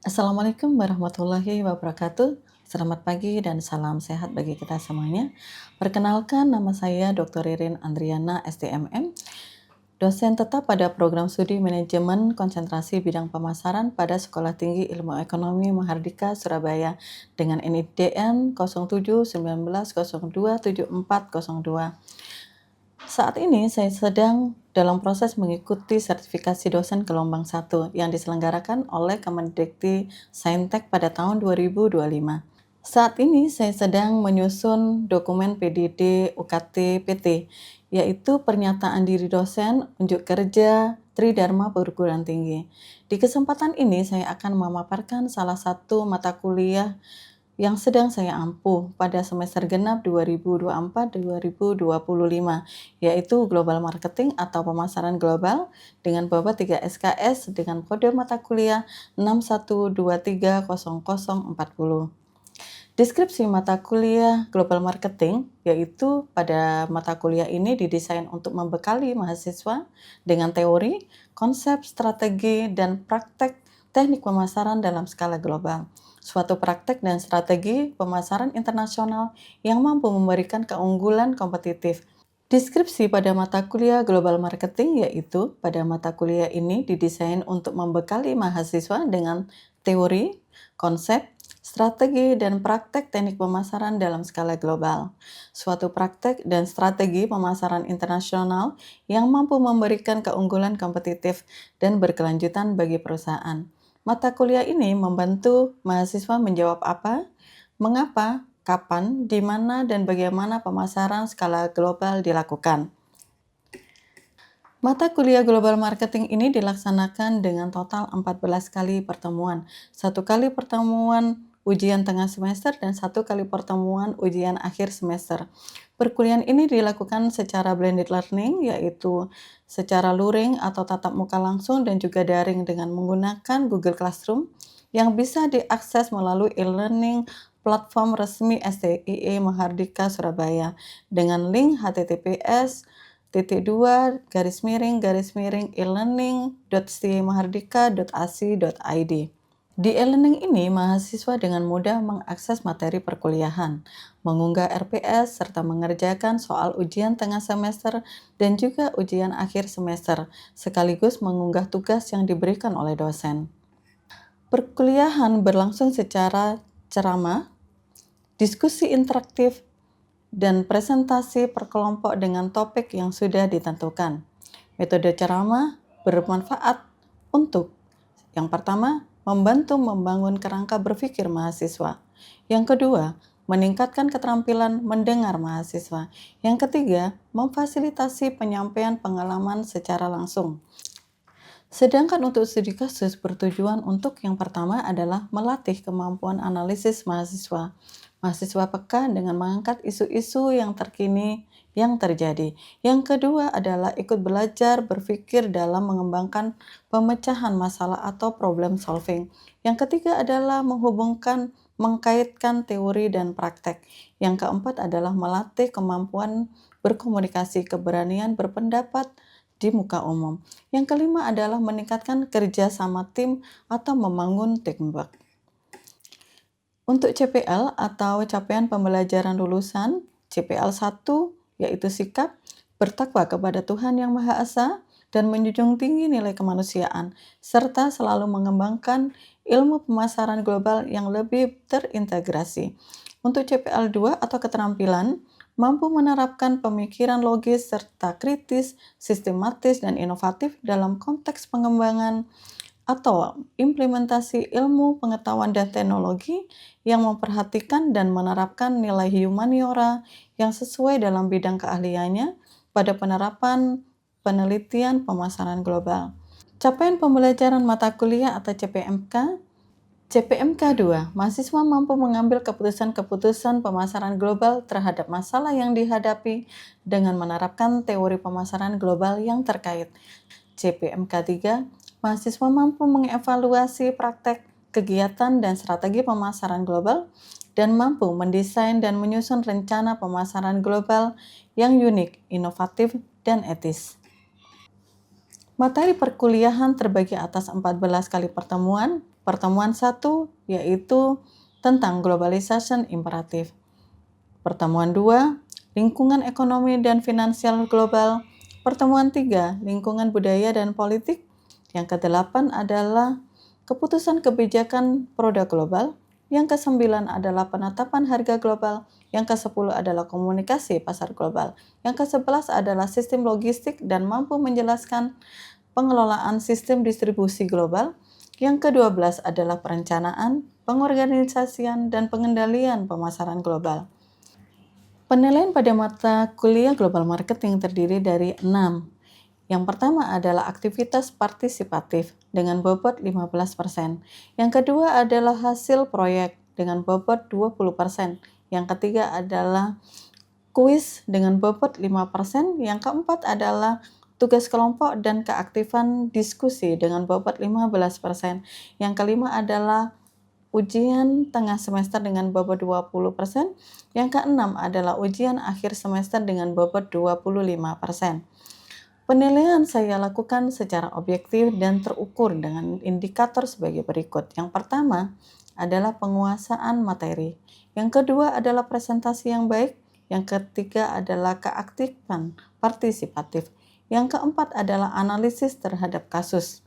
Assalamualaikum warahmatullahi wabarakatuh. Selamat pagi dan salam sehat bagi kita semuanya. Perkenalkan, nama saya Dr. Ririn Andriana, STMM, dosen tetap pada program studi manajemen konsentrasi bidang pemasaran pada Sekolah Tinggi Ilmu Ekonomi Mahardika Surabaya dengan NIDN 0719027402. Saat ini saya sedang dalam proses mengikuti sertifikasi dosen gelombang 1 yang diselenggarakan oleh Kemendikti Saintek pada tahun 2025. Saat ini saya sedang menyusun dokumen PDD UKT PT, yaitu pernyataan diri dosen, unjuk kerja, Tridharma Perguruan Tinggi. Di kesempatan ini saya akan memaparkan salah satu mata kuliah yang sedang saya ampuh pada semester genap 2024-2025, yaitu Global Marketing atau Pemasaran Global dengan bobot 3 SKS dengan kode mata kuliah 61230040. Deskripsi mata kuliah Global Marketing, yaitu pada mata kuliah ini didesain untuk membekali mahasiswa dengan teori, konsep, strategi, dan praktek teknik pemasaran dalam skala global. Suatu praktek dan strategi pemasaran internasional yang mampu memberikan keunggulan kompetitif. Deskripsi pada mata kuliah Global Marketing, yaitu pada mata kuliah ini didesain untuk membekali mahasiswa dengan teori, konsep, strategi, dan praktek teknik pemasaran dalam skala global. Suatu praktek dan strategi pemasaran internasional yang mampu memberikan keunggulan kompetitif dan berkelanjutan bagi perusahaan. Mata kuliah ini membantu mahasiswa menjawab apa, mengapa, kapan, di mana, dan bagaimana pemasaran skala global dilakukan. Mata kuliah Global Marketing ini dilaksanakan dengan total 14 kali pertemuan, 1 kali pertemuan ujian tengah semester dan 1 kali pertemuan ujian akhir semester. Perkuliahan ini dilakukan secara blended learning, yaitu secara luring atau tatap muka langsung dan juga daring dengan menggunakan Google Classroom yang bisa diakses melalui e-learning platform resmi STIE Mahardika Surabaya dengan link https://e-learning.stimahardika.ac.id. Di e-learning ini, mahasiswa dengan mudah mengakses materi perkuliahan, mengunggah RPS, serta mengerjakan soal ujian tengah semester dan juga ujian akhir semester, sekaligus mengunggah tugas yang diberikan oleh dosen. Perkuliahan berlangsung secara ceramah, diskusi interaktif, dan presentasi per kelompok dengan topik yang sudah ditentukan. Metode ceramah bermanfaat untuk yang pertama, membantu membangun kerangka berpikir mahasiswa. Yang kedua, meningkatkan keterampilan mendengar mahasiswa. Yang ketiga, memfasilitasi penyampaian pengalaman secara langsung. Sedangkan untuk studi kasus bertujuan untuk yang pertama adalah melatih kemampuan analisis mahasiswa. Mahasiswa peka dengan mengangkat isu-isu yang terkini yang terjadi. Yang kedua adalah ikut belajar berpikir dalam mengembangkan pemecahan masalah atau problem solving. Yang ketiga adalah mengkaitkan teori dan praktek. Yang keempat adalah melatih kemampuan berkomunikasi, keberanian berpendapat di muka umum. Yang kelima adalah meningkatkan kerja sama tim atau membangun teamwork. Untuk CPL atau capaian pembelajaran lulusan, CPL 1 yaitu sikap bertakwa kepada Tuhan Yang Maha Esa dan menjunjung tinggi nilai kemanusiaan, serta selalu mengembangkan ilmu pemasaran global yang lebih terintegrasi. Untuk CPL 2 atau keterampilan, mampu menerapkan pemikiran logis serta kritis, sistematis, dan inovatif dalam konteks pengembangan atau implementasi ilmu, pengetahuan, dan teknologi yang memperhatikan dan menerapkan nilai humaniora yang sesuai dalam bidang keahliannya pada penerapan penelitian pemasaran global. Capaian pembelajaran mata kuliah atau CPMK. CPMK 2, mahasiswa mampu mengambil keputusan-keputusan pemasaran global terhadap masalah yang dihadapi dengan menerapkan teori pemasaran global yang terkait. CPMK 3, mahasiswa mampu mengevaluasi praktek, kegiatan, dan strategi pemasaran global dan mampu mendesain dan menyusun rencana pemasaran global yang unik, inovatif, dan etis. Materi perkuliahan terbagi atas 14 kali pertemuan Pertemuan 1 yaitu tentang globalization imperatif. Pertemuan 2, lingkungan ekonomi dan finansial global. Pertemuan 3, lingkungan budaya dan politik. Yang ke-8 adalah keputusan kebijakan produk global. Yang ke-9 adalah penetapan harga global. Yang ke-10 adalah komunikasi pasar global. Yang ke-11 adalah sistem logistik dan mampu menjelaskan pengelolaan sistem distribusi global. Yang ke-12 adalah perencanaan, pengorganisasian, dan pengendalian pemasaran global. Penilaian pada mata kuliah Global Marketing terdiri dari 6. Yang pertama adalah aktivitas partisipatif dengan bobot 15%. Yang kedua adalah hasil proyek dengan bobot 20%. Yang ketiga adalah kuis dengan bobot 5%. Yang keempat adalah tugas kelompok dan keaktifan diskusi dengan bobot 15%. Yang kelima adalah ujian tengah semester dengan bobot 20%. Yang keenam adalah ujian akhir semester dengan bobot 25%. Penilaian saya lakukan secara objektif dan terukur dengan indikator sebagai berikut. Yang pertama adalah penguasaan materi. Yang kedua adalah presentasi yang baik. Yang ketiga adalah keaktifan partisipatif. Yang keempat adalah analisis terhadap kasus.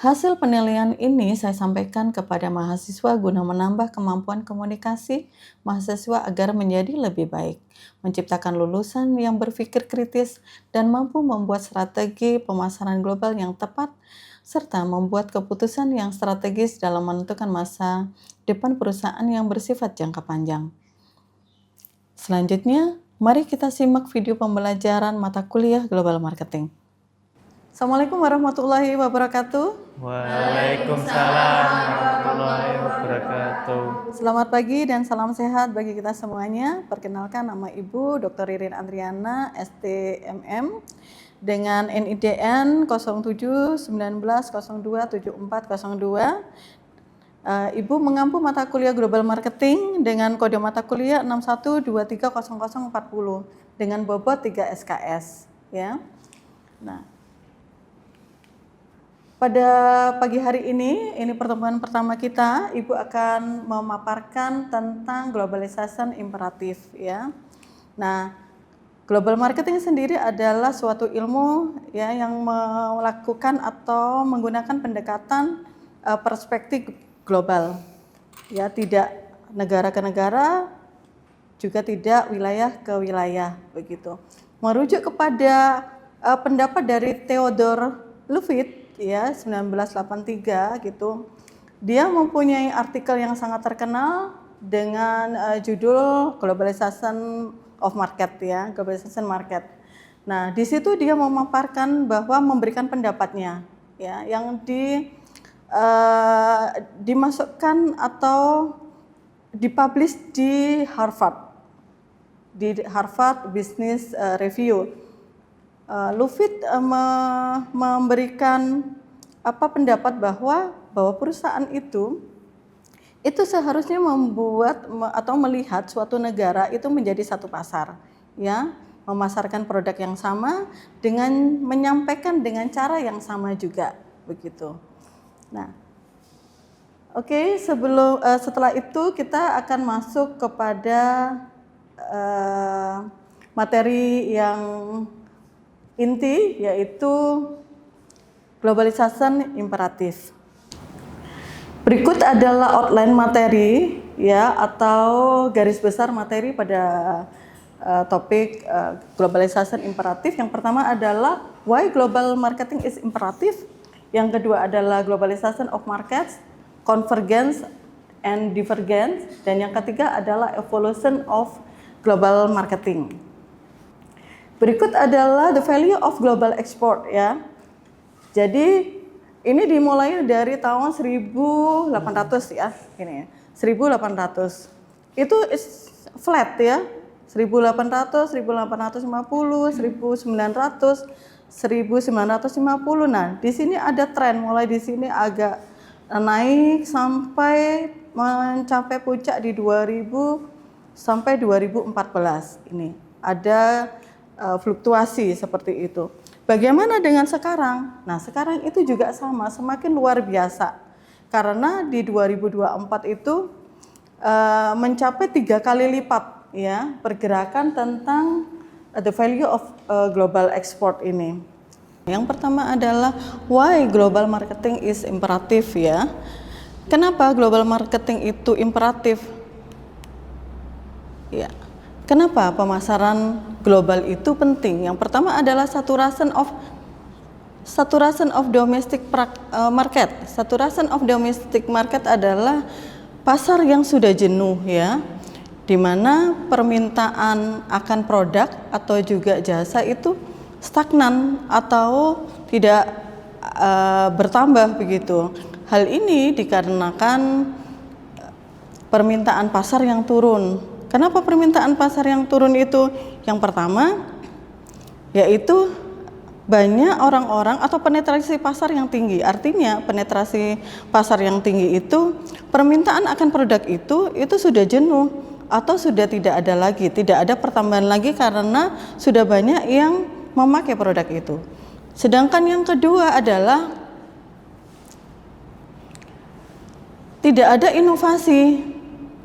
Hasil penilaian ini saya sampaikan kepada mahasiswa guna menambah kemampuan komunikasi mahasiswa agar menjadi lebih baik, menciptakan lulusan yang berpikir kritis dan mampu membuat strategi pemasaran global yang tepat, serta membuat keputusan yang strategis dalam menentukan masa depan perusahaan yang bersifat jangka panjang. Selanjutnya, mari kita simak video pembelajaran mata kuliah Global Marketing. Assalamualaikum warahmatullahi wabarakatuh. Waalaikumsalam warahmatullahi wabarakatuh. Selamat pagi dan salam sehat bagi kita semuanya. Perkenalkan, nama Ibu Dr. Ririn Andriana, STMM, dengan NIDN 0719027402. Ibu mengampu mata kuliah Global Marketing dengan kode mata kuliah 61230040 dengan bobot 3 SKS, ya. Nah, pada pagi hari ini pertemuan pertama kita, Ibu akan memaparkan tentang globalization imperatif, ya. Nah, global marketing sendiri adalah suatu ilmu, ya, yang melakukan atau menggunakan pendekatan perspektif global, ya, tidak negara ke negara, juga tidak wilayah ke wilayah, begitu. Merujuk kepada pendapat dari Theodore Levitt, ya, 1983 gitu. Dia mempunyai artikel yang sangat terkenal dengan judul Globalization of Market, ya, Globalization Market. Nah, di situ dia memaparkan bahwa memberikan pendapatnya, ya, yang dimasukkan atau dipublish di Harvard Business Review. Levitt memberikan pendapat bahwa perusahaan itu seharusnya membuat atau melihat suatu negara itu menjadi satu pasar, ya, memasarkan produk yang sama dengan menyampaikan dengan cara yang sama juga, begitu. Nah, oke, setelah itu kita akan masuk kepada materi yang inti, yaitu globalization imperatif. Berikut adalah outline materi, ya, atau garis besar materi pada topik globalization imperatif. Yang pertama adalah why global marketing is imperative. Yang kedua adalah globalization of markets, convergence and divergence, dan yang ketiga adalah evolution of global marketing. Berikut adalah the value of global export, ya. Jadi ini dimulai dari tahun 1800, ya, ini 1800. Itu is flat, ya. 1800, 1850, 1900, 1950. Nah, di sini ada tren, mulai di sini agak naik sampai mencapai puncak di 2000 sampai 2014. Ini ada fluktuasi seperti itu. Bagaimana dengan sekarang? Nah, sekarang itu juga sama, semakin luar biasa. Karena di 2024 itu mencapai 3 kali lipat ya pergerakan tentang the value of global export ini. Yang pertama adalah why global marketing is imperative ya. Kenapa global marketing itu imperatif? Ya. Kenapa pemasaran global itu penting? Yang pertama adalah saturation of domestic market. Saturation of domestic market adalah pasar yang sudah jenuh ya, di mana permintaan akan produk atau juga jasa itu stagnan atau tidak bertambah begitu. Hal ini dikarenakan permintaan pasar yang turun. Kenapa permintaan pasar yang turun itu? Yang pertama yaitu banyak orang-orang atau penetrasi pasar yang tinggi. Artinya penetrasi pasar yang tinggi itu permintaan akan produk itu sudah jenuh atau sudah tidak ada lagi, tidak ada pertambahan lagi karena sudah banyak yang memakai produk itu. Sedangkan yang kedua adalah tidak ada inovasi.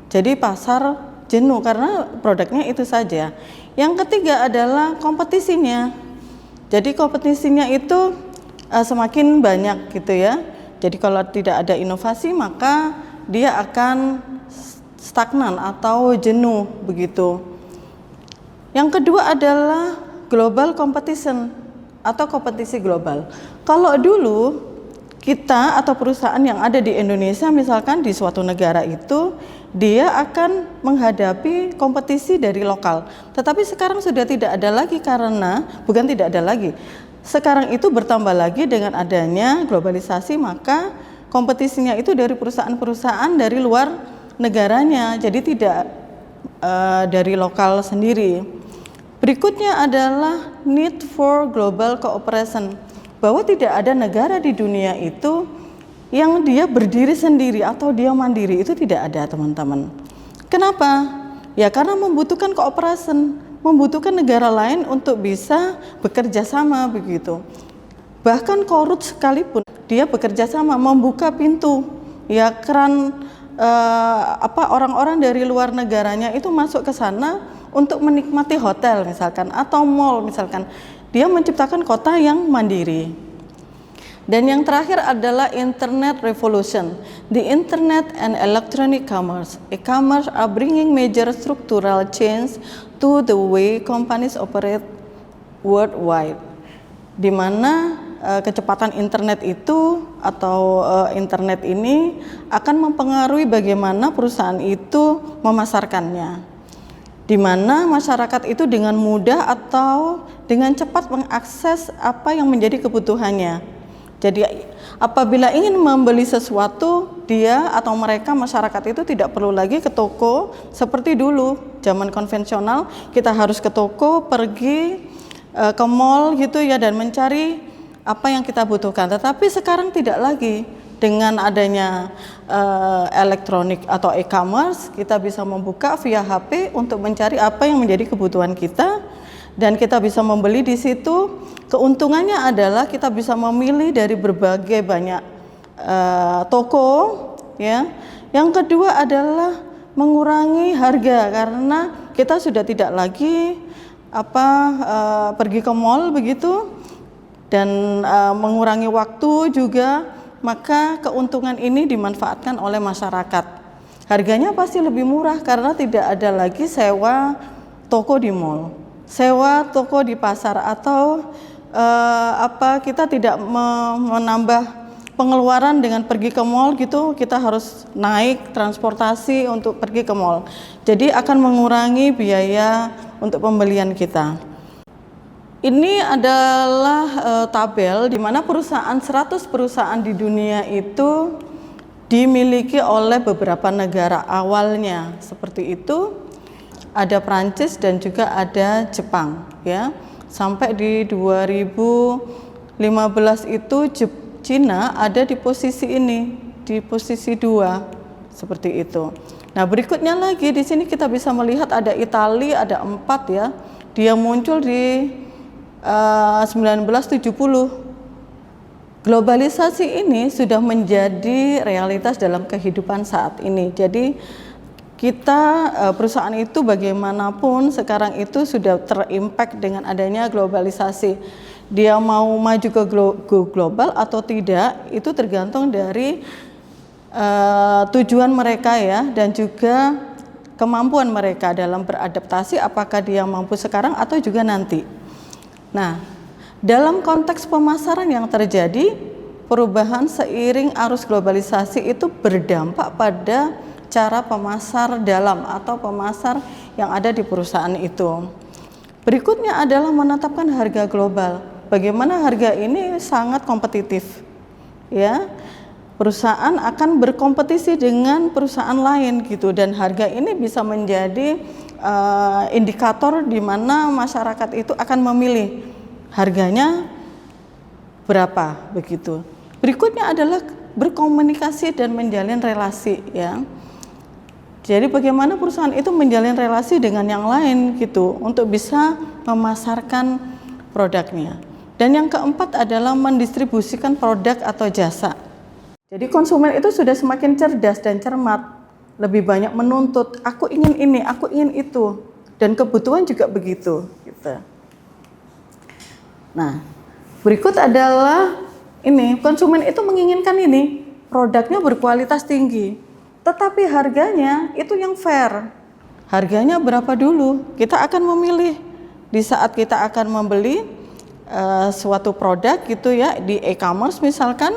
Jadi pasar jenuh karena produknya itu saja. Yang ketiga adalah kompetisinya. Jadi kompetisinya itu semakin banyak gitu ya. Jadi kalau tidak ada inovasi maka dia akan stagnan atau jenuh begitu. Yang kedua adalah global competition atau kompetisi global. Kalau dulu kita atau perusahaan yang ada di Indonesia misalkan di suatu negara itu dia akan menghadapi kompetisi dari lokal. Tetapi sekarang sudah tidak ada lagi karena bukan tidak ada lagi. Sekarang itu bertambah lagi dengan adanya globalisasi, maka kompetisinya itu dari perusahaan-perusahaan dari luar negaranya. Jadi tidak dari lokal sendiri. Berikutnya adalah need for global cooperation. Bahwa tidak ada negara di dunia itu yang dia berdiri sendiri atau dia mandiri, itu tidak ada teman-teman. Kenapa? Ya karena membutuhkan cooperation, membutuhkan negara lain untuk bisa bekerja sama begitu. Bahkan korut sekalipun dia bekerja sama, membuka pintu ya keran orang-orang dari luar negaranya itu masuk ke sana untuk menikmati hotel misalkan atau mall misalkan. Dia menciptakan kota yang mandiri. Dan yang terakhir adalah Internet Revolution. The Internet and electronic commerce. E-commerce are bringing major structural change to the way companies operate worldwide. Di mana kecepatan internet itu atau internet ini akan mempengaruhi bagaimana perusahaan itu memasarkannya. Di mana masyarakat itu dengan mudah atau dengan cepat mengakses apa yang menjadi kebutuhannya. Jadi apabila ingin membeli sesuatu, dia atau mereka masyarakat itu tidak perlu lagi ke toko seperti dulu. Zaman konvensional kita harus ke toko, pergi ke mall gitu ya dan mencari apa yang kita butuhkan. Tetapi sekarang tidak lagi. Dengan adanya elektronik atau e-commerce, kita bisa membuka via HP untuk mencari apa yang menjadi kebutuhan kita dan kita bisa membeli di situ. Keuntungannya adalah kita bisa memilih dari berbagai banyak toko ya. Yang kedua adalah mengurangi harga karena kita sudah tidak lagi pergi ke mall begitu dan mengurangi waktu juga. Maka keuntungan ini dimanfaatkan oleh masyarakat. Harganya pasti lebih murah karena tidak ada lagi sewa toko di mall, sewa toko di pasar atau kita tidak menambah pengeluaran dengan pergi ke mall gitu. Kita harus naik transportasi untuk pergi ke mall. Jadi akan mengurangi biaya untuk pembelian kita. Ini adalah tabel di mana 100 perusahaan di dunia itu dimiliki oleh beberapa negara awalnya. Seperti itu, ada Prancis dan juga ada Jepang ya. Sampai di 2015 itu Cina ada di posisi ini, di posisi 2 seperti itu. Nah, berikutnya lagi di sini kita bisa melihat ada Italia, ada 4 ya. Dia muncul di 1970. Globalisasi ini sudah menjadi realitas dalam kehidupan saat ini. Jadi kita perusahaan itu bagaimanapun sekarang itu sudah terimpact dengan adanya globalisasi. Dia mau maju ke global atau tidak itu tergantung dari tujuan mereka ya, dan juga kemampuan mereka dalam beradaptasi, apakah dia mampu sekarang atau juga nanti. Nah, dalam konteks pemasaran yang terjadi, perubahan seiring arus globalisasi itu berdampak pada cara pemasar dalam atau pemasar yang ada di perusahaan itu. Berikutnya adalah menetapkan harga global. Bagaimana harga ini sangat kompetitif, ya. Perusahaan akan berkompetisi dengan perusahaan lain gitu, dan harga ini bisa menjadi indikator di mana masyarakat itu akan memilih harganya berapa begitu. Berikutnya adalah berkomunikasi dan menjalin relasi ya. Jadi bagaimana perusahaan itu menjalin relasi dengan yang lain gitu untuk bisa memasarkan produknya. Dan yang keempat adalah mendistribusikan produk atau jasa. Jadi konsumen itu sudah semakin cerdas dan cermat, lebih banyak menuntut, aku ingin ini, aku ingin itu, dan kebutuhan juga begitu gitu. Nah, berikut adalah ini, konsumen itu menginginkan ini, produknya berkualitas tinggi, tetapi harganya itu yang fair. Harganya berapa dulu? Kita akan memilih di saat kita akan membeli suatu produk gitu ya, di e-commerce misalkan.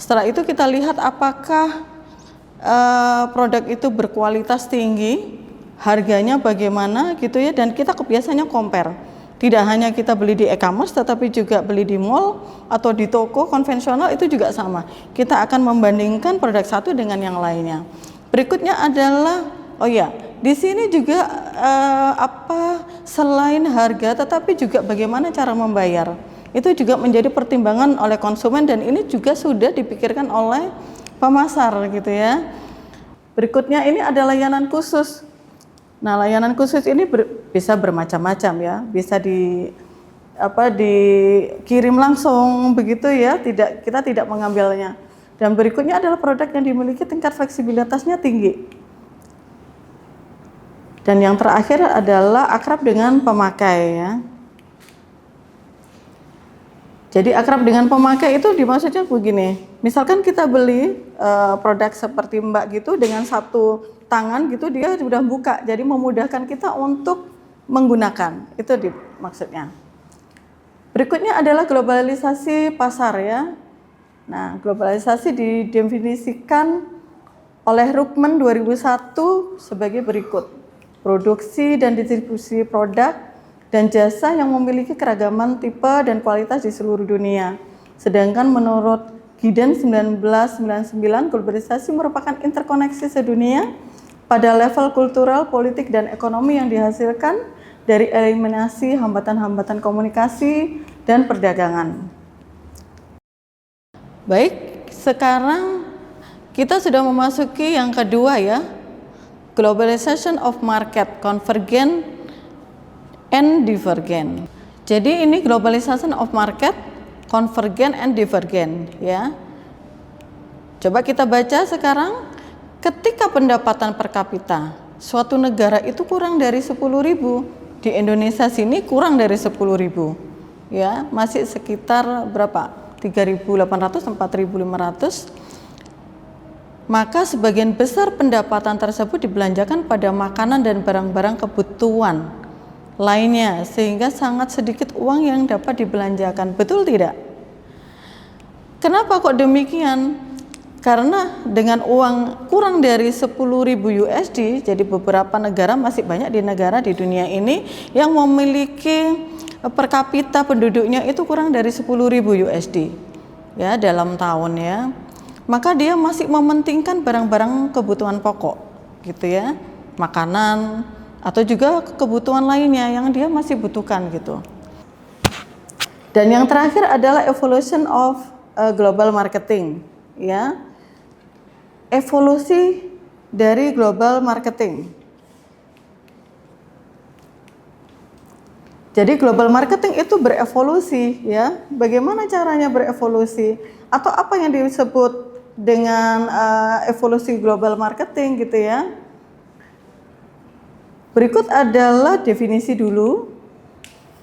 Setelah itu kita lihat apakah produk itu berkualitas tinggi, harganya bagaimana gitu ya, dan kita biasanya compare. Tidak hanya kita beli di e-commerce, tetapi juga beli di mall atau di toko konvensional itu juga sama. Kita akan membandingkan produk satu dengan yang lainnya. Berikutnya adalah, di sini juga selain harga, tetapi juga bagaimana cara membayar. Itu juga menjadi pertimbangan oleh konsumen, dan ini juga sudah dipikirkan oleh pemasar gitu ya. Berikutnya ini ada layanan khusus. Nah, layanan khusus ini bisa bermacam-macam ya, bisa dikirim langsung begitu ya, kita tidak mengambilnya. Dan berikutnya adalah produk yang dimiliki tingkat fleksibilitasnya tinggi. Dan yang terakhir adalah akrab dengan pemakai ya. Jadi akrab dengan pemakai itu dimaksudnya begini, misalkan kita beli produk seperti Mbak gitu dengan satu tangan gitu, dia sudah buka, jadi memudahkan kita untuk menggunakan, itu maksudnya. Berikutnya adalah globalisasi pasar ya. Nah, globalisasi didefinisikan oleh Rukman 2001 sebagai berikut: produksi dan distribusi produk dan jasa yang memiliki keragaman tipe dan kualitas di seluruh dunia. Sedangkan menurut Gideon 1999, globalisasi merupakan interkoneksi sedunia pada level kultural, politik, dan ekonomi yang dihasilkan dari eliminasi hambatan-hambatan komunikasi dan perdagangan. Baik, sekarang kita sudah memasuki yang kedua ya, globalization of market, convergent and divergent. Jadi ini globalization of market, convergent and divergent ya. Coba kita baca sekarang. Ketika pendapatan per kapita suatu negara itu kurang dari 10.000, di Indonesia sini kurang dari 10.000 ya, masih sekitar berapa? 3.800, 4.500. Maka sebagian besar pendapatan tersebut dibelanjakan pada makanan dan barang-barang kebutuhan lainnya, sehingga sangat sedikit uang yang dapat dibelanjakan. Betul tidak? Kenapa kok demikian? Karena dengan uang kurang dari 10.000 USD, jadi beberapa negara, masih banyak di negara di dunia ini yang memiliki per kapita penduduknya itu kurang dari 10.000 USD ya dalam tahun ya. Maka dia masih mementingkan barang-barang kebutuhan pokok gitu ya, makanan atau juga kebutuhan lainnya yang dia masih butuhkan gitu. Dan yang terakhir adalah evolution of global marketing ya. Evolusi dari global marketing. Jadi global marketing itu berevolusi ya. Bagaimana caranya berevolusi? Atau apa yang disebut dengan evolusi global marketing gitu ya. Berikut adalah definisi dulu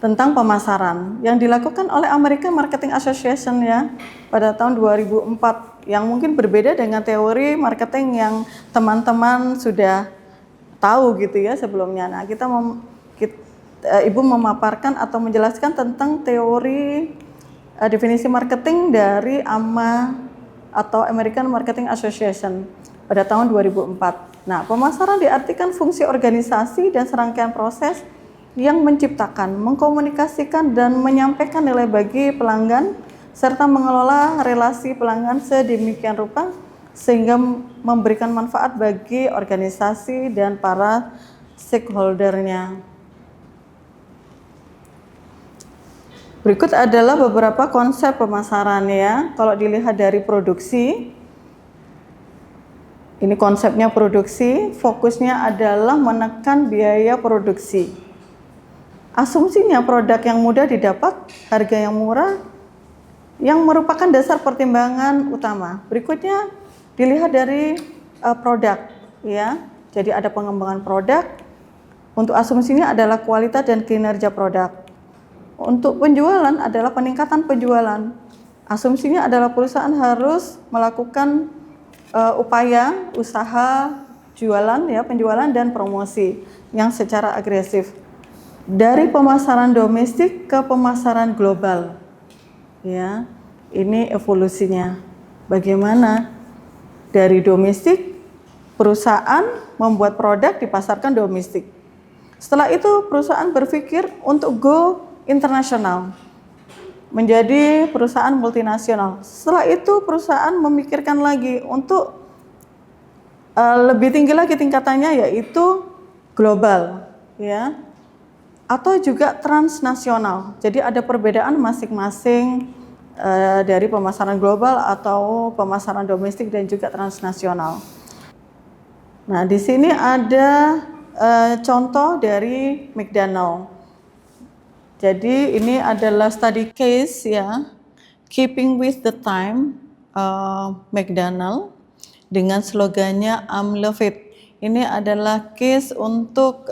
tentang pemasaran yang dilakukan oleh American Marketing Association ya pada tahun 2004 yang mungkin berbeda dengan teori marketing yang teman-teman sudah tahu gitu ya sebelumnya. Nah, Ibu memaparkan atau menjelaskan tentang teori definisi marketing dari AMA atau American Marketing Association pada tahun 2004. Nah, pemasaran diartikan fungsi organisasi dan serangkaian proses yang menciptakan, mengkomunikasikan, dan menyampaikan nilai bagi pelanggan, serta mengelola relasi pelanggan sedemikian rupa sehingga memberikan manfaat bagi organisasi dan para stakeholder-nya. Berikut adalah beberapa konsep pemasaran ya. Kalau dilihat dari produksi, ini konsepnya produksi, fokusnya adalah menekan biaya produksi. Asumsinya produk yang mudah didapat, harga yang murah, yang merupakan dasar pertimbangan utama. Berikutnya dilihat dari produk ya. Jadi ada pengembangan produk. Untuk asumsinya adalah kualitas dan kinerja produk. Untuk penjualan adalah peningkatan penjualan. Asumsinya adalah perusahaan harus melakukan upaya usaha jualan ya, penjualan dan promosi yang secara agresif. Dari pemasaran domestik ke pemasaran global. Ya, ini evolusinya. Bagaimana dari domestik perusahaan membuat produk dipasarkan domestik. Setelah itu perusahaan berpikir untuk go internasional, menjadi perusahaan multinasional. Setelah itu perusahaan memikirkan lagi untuk lebih tinggi lagi tingkatannya, yaitu global, ya, atau juga transnasional. Jadi ada perbedaan masing-masing dari pemasaran global atau pemasaran domestik dan juga transnasional. Nah, di sini ada contoh dari McDonald. Jadi ini adalah study case ya, Keeping with the Time, McDonald dengan slogannya I'm Love It. Ini adalah case untuk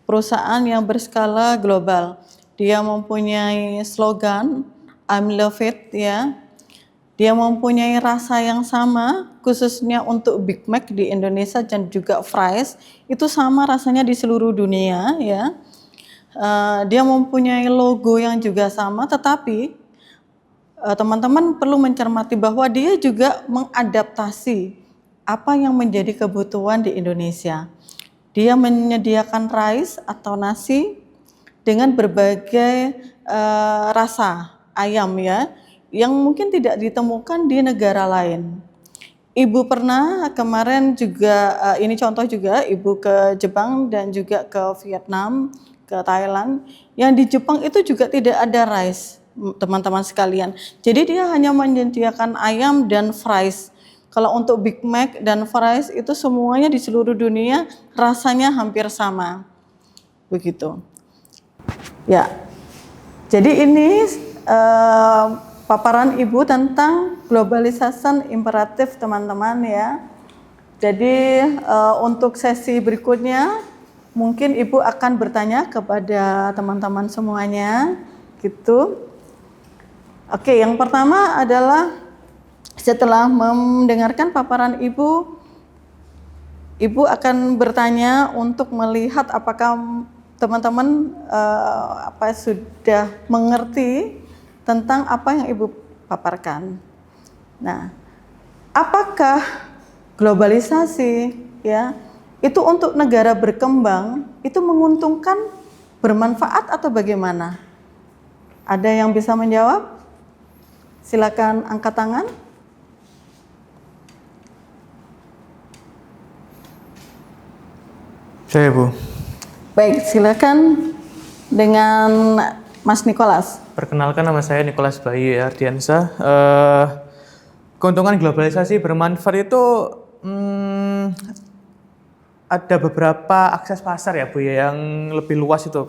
perusahaan yang berskala global. Dia mempunyai slogan I'm Love It ya. Dia mempunyai rasa yang sama, khususnya untuk Big Mac di Indonesia dan juga fries itu sama rasanya di seluruh dunia ya. Dia mempunyai logo yang juga sama, tetapi teman-teman perlu mencermati bahwa dia juga mengadaptasi apa yang menjadi kebutuhan di Indonesia. Dia menyediakan rice atau nasi dengan berbagai rasa ayam ya, yang mungkin tidak ditemukan di negara lain. Ibu pernah kemarin juga, ini contoh juga, Ibu ke Jepang dan juga ke Vietnam, ke Thailand. Yang di Jepang itu juga tidak ada rice, teman-teman sekalian. Jadi dia hanya menyediakan ayam dan fries. Kalau untuk Big Mac dan fries itu semuanya di seluruh dunia rasanya hampir sama. Begitu. Ya. Jadi ini paparan Ibu tentang globalization imperatif teman-teman ya. Jadi untuk sesi berikutnya mungkin Ibu akan bertanya kepada teman-teman semuanya gitu. Oke, yang pertama adalah setelah mendengarkan paparan Ibu, Ibu akan bertanya untuk melihat apakah teman-teman sudah mengerti tentang apa yang Ibu paparkan. Nah, apakah globalisasi ya itu untuk negara berkembang itu menguntungkan, bermanfaat atau bagaimana? Ada yang bisa menjawab? Silakan angkat tangan. Saya, Bu. Baik, silakan dengan Mas Nikolas. Perkenalkan, nama saya Nikolas Bayu Ardiansa. Keuntungan globalisasi bermanfaat itu ada beberapa akses pasar ya Bu ya, yang lebih luas itu.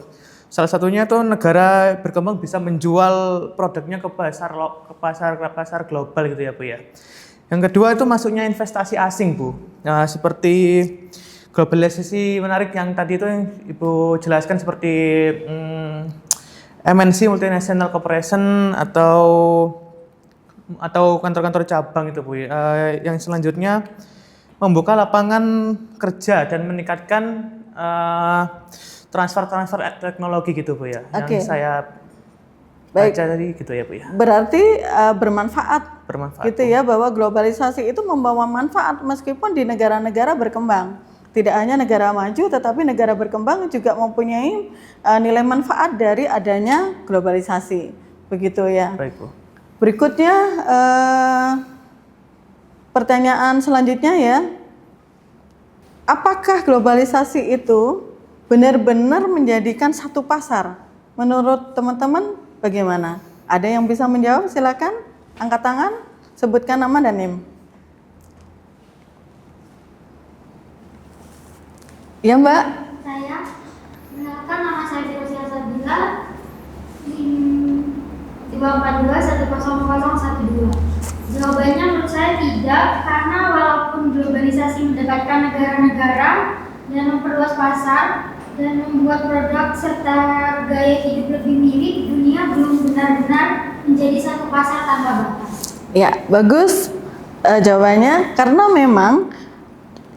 Salah satunya tuh negara berkembang bisa menjual produknya ke pasar global gitu ya Bu ya. Yang kedua itu masuknya investasi asing Bu. Nah, seperti globalisasi menarik yang tadi itu yang Ibu jelaskan seperti MNC multinational corporation atau kantor-kantor cabang itu Bu. Yang selanjutnya membuka lapangan kerja dan meningkatkan transfer teknologi gitu Bu ya. Oke. Yang saya Baik. baca tadi gitu ya Bu ya. Berarti bermanfaat gitu Bu. ya, bahwa globalisasi itu membawa manfaat meskipun di negara-negara berkembang. Tidak hanya negara maju, tetapi negara berkembang juga mempunyai nilai manfaat dari adanya globalisasi. Begitu ya. Baik Bu. Berikutnya pertanyaan selanjutnya ya. Apakah globalisasi itu benar-benar menjadikan satu pasar? Menurut teman-teman bagaimana? Ada yang bisa menjawab? Silakan angkat tangan, sebutkan nama dan NIM. Ya Mbak. Saya, mengenalkan nama saya Firosia Sabila, 242100012. Jawabannya menurut saya tidak, karena walaupun globalisasi mendekatkan negara-negara dan memperluas pasar dan membuat produk serta gaya hidup lebih mirip, dunia belum benar-benar menjadi satu pasar tanpa batas. Ya, bagus jawabannya, karena memang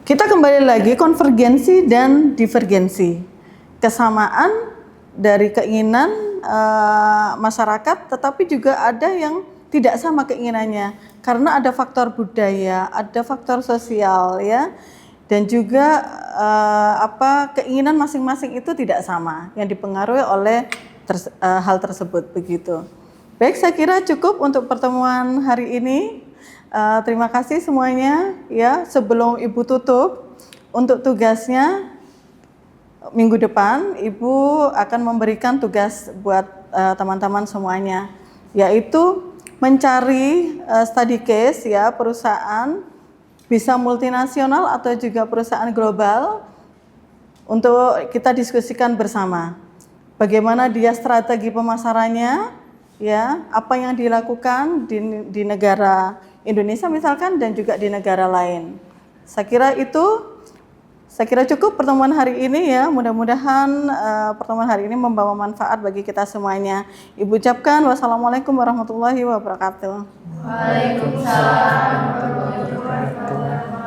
kita kembali lagi konvergensi dan divergensi. Kesamaan dari keinginan masyarakat, tetapi juga ada yang tidak sama keinginannya, karena ada faktor budaya, ada faktor sosial ya, dan juga keinginan masing-masing itu tidak sama yang dipengaruhi oleh hal tersebut begitu. Baik, saya kira cukup untuk pertemuan hari ini. Terima kasih semuanya ya. Sebelum Ibu tutup, untuk tugasnya minggu depan Ibu akan memberikan tugas buat teman-teman semuanya, yaitu mencari study case ya, perusahaan bisa multinasional atau juga perusahaan global, untuk kita diskusikan bersama bagaimana dia strategi pemasarannya ya, apa yang dilakukan di negara Indonesia misalkan dan juga di negara lain. Saya kira cukup pertemuan hari ini ya. Mudah-mudahan pertemuan hari ini membawa manfaat bagi kita semuanya. Ibu ucapkan wassalamualaikum warahmatullahi wabarakatuh. Waalaikumsalam warahmatullahi wabarakatuh.